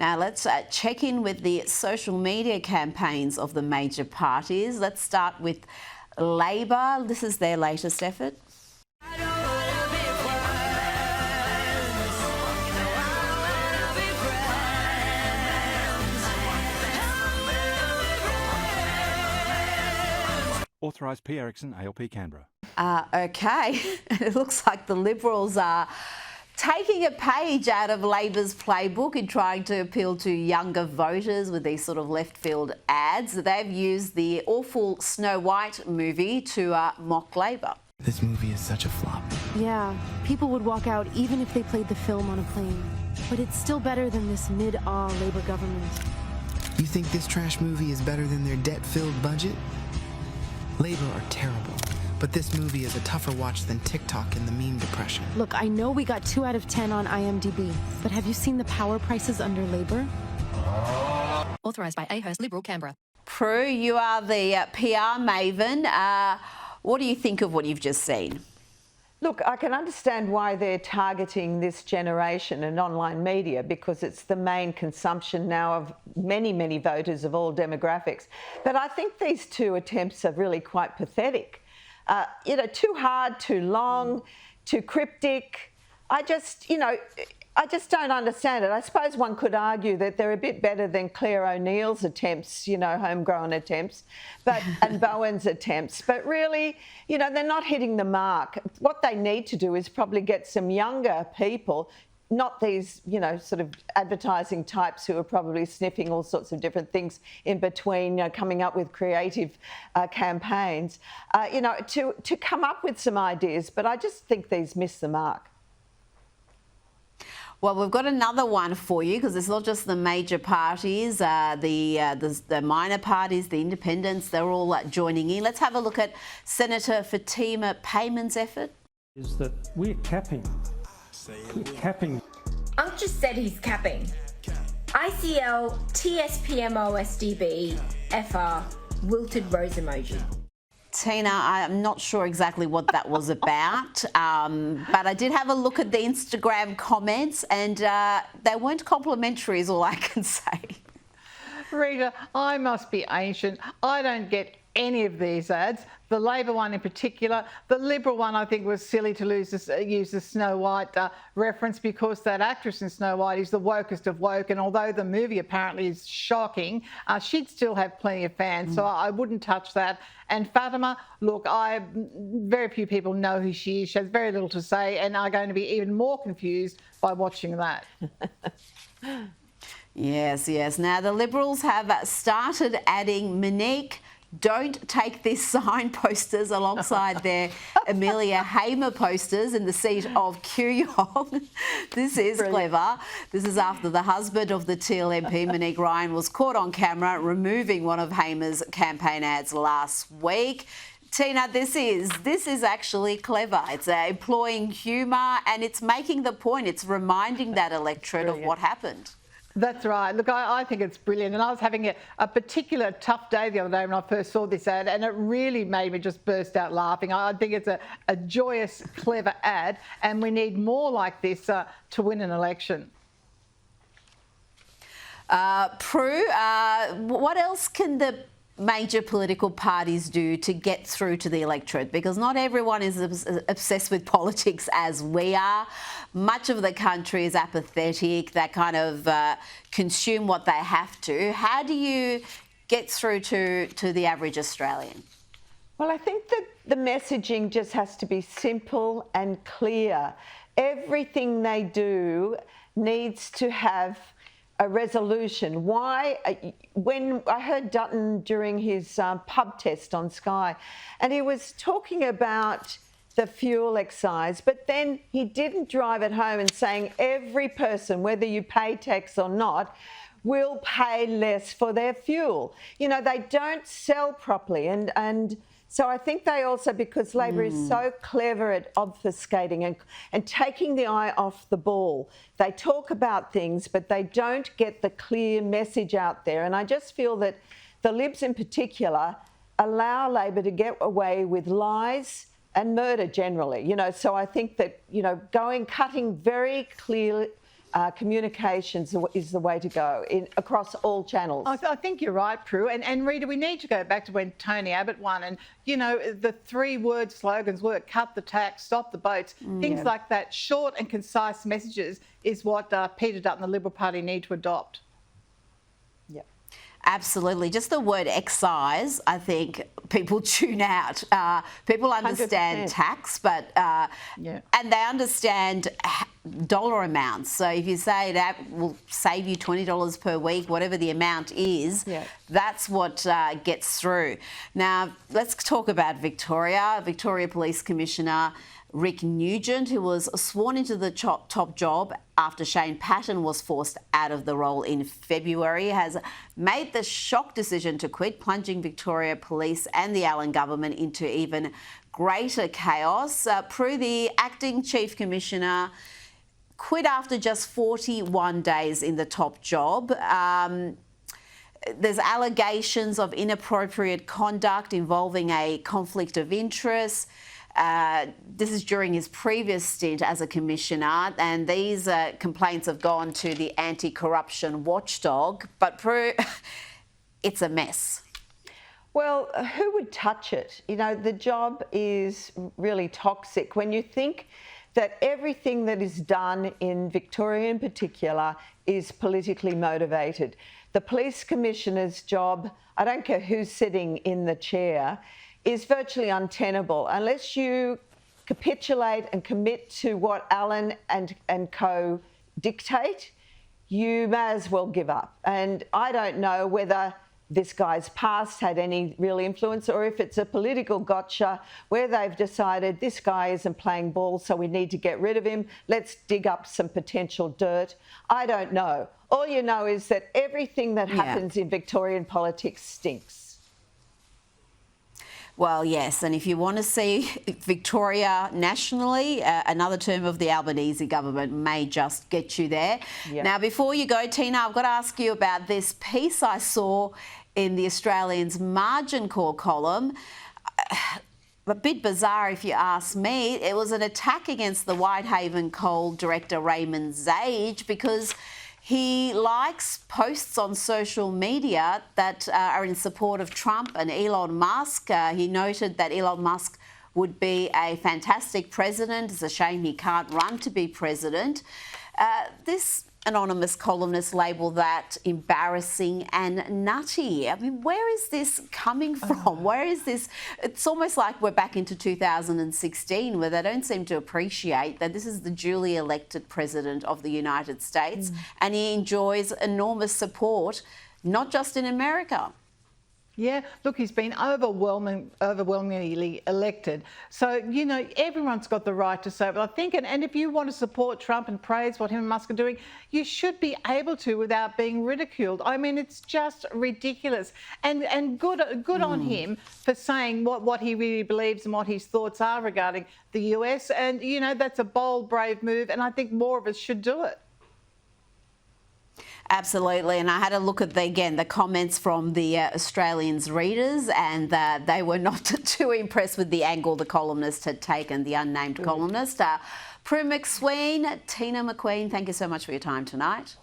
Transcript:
Now let's check in with the social media campaigns of the major parties. Let's start with Labor. This is their latest effort. Authorised P. Erickson, ALP Canberra. Okay, it looks like the Liberals are taking a page out of Labor's playbook in trying to appeal to younger voters with these sort of left field ads. They've used the awful Snow White movie to mock Labor. This movie is such a flop. Yeah, people would walk out even if they played the film on a plane. But it's still better than this mid-awe Labor government. You think this trash movie is better than their debt-filled budget? Labor are terrible, but this movie is a tougher watch than TikTok in the meme depression. Look, I know we got 2 out of 10 on IMDb, but have you seen the power prices under Labor? Authorised by Ahurst Liberal Canberra. Prue, you are the PR maven. What do you think of what you've just seen? Look, I can understand why they're targeting this generation and online media, because it's the main consumption now of many, many voters of all demographics. But I think these 2 attempts are really quite pathetic. Too hard, too long, too cryptic. I just don't understand it. I suppose one could argue that they're a bit better than Claire O'Neill's attempts, homegrown attempts, and Bowen's attempts. But really, they're not hitting the mark. What they need to do is probably get some younger people, not these, sort of advertising types who are probably sniffing all sorts of different things in between, coming up with creative campaigns, to come up with some ideas. But I just think these miss the mark. Well, we've got another one for you, because it's not just the major parties, the minor parties, the independents, they're all joining in. Let's have a look at Senator Fatima Payman's effort. Is that we're capping. We're capping. Unc just said he's capping. ICL, TSPMO, SDB, FR, wilted rose emoji. Tina, I'm not sure exactly what that was about, but I did have a look at the Instagram comments, and they weren't complimentary is all I can say. Rita, I must be ancient. I don't get any of these ads. The Labor one in particular. The Liberal one, I think, was silly to use the Snow White reference, because that actress in Snow White is the wokest of woke, and although the movie apparently is shocking, she'd still have plenty of fans, so I wouldn't touch that. And Fatima, look, very few people know who she is. She has very little to say, and are going to be even more confused by watching that. Yes. Now, the Liberals have started adding Monique, don't take this sign posters alongside their Amelia Hamer posters in the seat of Kooyong. This is brilliant. Clever. This is after the husband of the Teal MP, Monique Ryan, was caught on camera removing one of Hamer's campaign ads last week. Tina, this is actually clever. It's employing humour, and it's making the point. It's reminding that electorate of what happened. That's right. Look, I think it's brilliant. And I was having a particular tough day the other day when I first saw this ad, and it really made me just burst out laughing. I think it's a joyous, clever ad, and we need more like this to win an election. Prue, what else can the major political parties do to get through to the electorate? Because not everyone is obsessed with politics as we are. Much of the country is apathetic. They kind of consume what they have to. How do you get through to the average Australian? Well, I think that the messaging just has to be simple and clear. Everything they do needs to have a resolution. Why? When I heard Dutton during his pub test on Sky, and he was talking about the fuel excise, but then he didn't drive it home and saying every person, whether you pay tax or not, will pay less for their fuel. They don't sell properly, and so I think they also, because Labor is so clever at obfuscating and taking the eye off the ball, they talk about things, but they don't get the clear message out there. And I just feel that the Libs in particular allow Labor to get away with lies and murder generally, so I think that, cutting very clear communications is the way to go across all channels. I think you're right, Prue. And Rita, we need to go back to when Tony Abbott won. And, you know, the 3-word slogans were cut the tax, stop the boats, things like that. Short and concise messages is what Peter Dutton, the Liberal Party, need to adopt. Yep. Absolutely. Just the word excise, I think people tune out. People understand 100%. tax, but and they understand dollar amounts. So if you say that will save you $20 per week, whatever the amount is, that's what gets through. Now, let's talk about Victoria. Victoria Police Commissioner Rick Nugent, who was sworn into the top job after Shane Patton was forced out of the role in February, has made the shock decision to quit, plunging Victoria Police and the Allen government into even greater chaos. Prue, the acting Chief Commissioner, quit after just 41 days in the top job. There's allegations of inappropriate conduct involving a conflict of interest. This is during his previous stint as a commissioner, and these complaints have gone to the anti-corruption watchdog. But Prue, it's a mess. Well, who would touch it? You know, the job is really toxic. When you think that everything that is done in Victoria in particular is politically motivated. The police commissioner's job, I don't care who's sitting in the chair, is virtually untenable unless you capitulate and commit to what Allen and co dictate. You may as well give up. And I don't know whether this guy's past had any real influence or if it's a political gotcha where they've decided this guy isn't playing ball, so we need to get rid of him. Let's dig up some potential dirt. I don't know. All you know is that everything that happens in Victorian politics stinks. Well, yes, and if you want to see Victoria nationally, another term of the Albanese government may just get you there. Yep. Now, before you go, Tina, I've got to ask you about this piece I saw in the Australian's margin call column. A bit bizarre if you ask me. It was an attack against the Whitehaven Coal director Raymond Zage because he likes posts on social media that are in support of Trump and Elon Musk. He noted that Elon Musk would be a fantastic president. It's a shame he can't run to be president. This anonymous columnist labelled that embarrassing and nutty. I mean, where is this coming from? Where is this? It's almost like we're back into 2016 where they don't seem to appreciate that this is the duly elected president of the United States and he enjoys enormous support, not just in America. Yeah, look, he's been overwhelmingly elected. So, you know, everyone's got the right to say, but I think, and if you want to support Trump and praise what him and Musk are doing, you should be able to without being ridiculed. I mean, it's just ridiculous. And good on him for saying what he really believes and what his thoughts are regarding the US. And, you know, that's a bold, brave move, and I think more of us should do it. Absolutely, and I had a look at the comments from the Australians' readers, and they were not too impressed with the angle the columnist had taken, the unnamed columnist. Prue MacSween, Tina McQueen, thank you so much for your time tonight.